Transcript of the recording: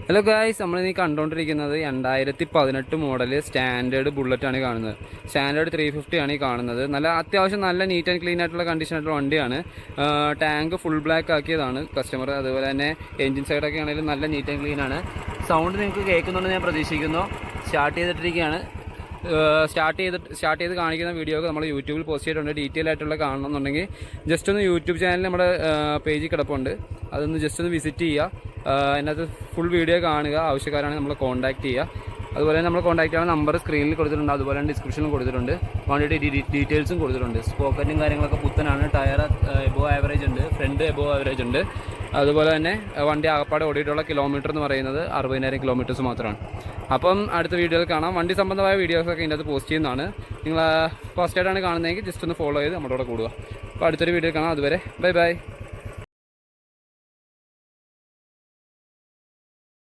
Hello guys, നമ്മളിനി കണ്ടുകൊണ്ടിരിക്കുന്നത് 2018 model standard ബുള്ളറ്റാണ് കാണുന്നത്. സ്റ്റാൻഡേർഡ് 350 ആണ് ഈ കാണുന്നത്. അത്യാവശ്യം നല്ല നീറ്റ് ആൻഡ് ക്ലീൻ ആയിട്ടുള്ള കണ്ടീഷനായിട്ടുള്ള വണ്ടിയാണ്. ടാങ്ക് ഫുൾ ബ്ലാക്ക് ആക്കിയതാണ് കസ്റ്റമർ. അതുപോലെ തന്നെ എൻജിൻ സൈഡൊക്കെ ആണെങ്കിലും നല്ല നീറ്റ് ആൻഡ് ക്ലീൻ ആണ്. സൗണ്ട് നിങ്ങൾക്ക് കേൾക്കുന്നുണ്ടെന്ന് ഞാൻ പ്രതീക്ഷിക്കുന്നു. സ്റ്റാർട്ട് ചെയ്തിട്ടിരിക്കുകയാണ്. സ്റ്റാർട്ട് ചെയ്ത് കാണിക്കുന്ന വീഡിയോ ഒക്കെ നമ്മൾ യൂട്യൂബിൽ പോസ്റ്റ് ചെയ്തിട്ടുണ്ട്. ഡീറ്റെയിൽ ആയിട്ടുള്ള കാണണമെന്നുണ്ടെങ്കിൽ ജസ്റ്റ് ഒന്ന് യൂട്യൂബ് ചാനൽ നമ്മുടെ പേജിൽ കിടപ്പുണ്ട്, അതൊന്ന് ജസ്റ്റ് ഒന്ന് വിസിറ്റ് ചെയ്യുക. അതിനകത്ത് ഫുൾ വീഡിയോ കാണുക. ആവശ്യക്കാരാണെങ്കിൽ നമ്മളെ കോൺടാക്ട് ചെയ്യുക. അതുപോലെ തന്നെ നമ്മൾ കോൺടാക്ട് ചെയ്യുന്ന നമ്പർ സ്ക്രീനിൽ കൊടുത്തിട്ടുണ്ട്, അതുപോലെ തന്നെ ഡിസ്ക്രിപ്ഷനിൽ കൊടുത്തിട്ടുണ്ട്. വണ്ടിയുടെ ഡീറ്റെയിൽസും കൊടുത്തിട്ടുണ്ട്. സ്പോക്കറ്റും കാര്യങ്ങളൊക്കെ പുത്തനാണ്. ടയർ എബോ ആവറേജ് ഉണ്ട്, ഫ്രണ്ട് എബോ ആവറേജ് ഉണ്ട്. അതുപോലെ തന്നെ വണ്ടി ആകപ്പാടെ ഓടിയിട്ടുള്ള കിലോമീറ്റർ എന്ന് പറയുന്നത് 60,000 കിലോമീറ്റേഴ്സ് മാത്രമാണ്. അപ്പം അടുത്ത വീഡിയോയിൽ കാണാം. വണ്ടി സംബന്ധമായ വീഡിയോസൊക്കെ ഇതിനകത്ത് പോസ്റ്റ് ചെയ്യുന്നതാണ്. നിങ്ങൾ ഫസ്റ്റ് ആയിട്ടാണ് കാണുന്നതെങ്കിൽ ജസ്റ്റ് ഒന്ന് ഫോളോ ചെയ്ത് നമ്മുടെ കൂടെ കൂടുക. അപ്പോൾ അടുത്തൊരു വീഡിയോ കാണാം. അതുവരെ ബൈ ബൈ.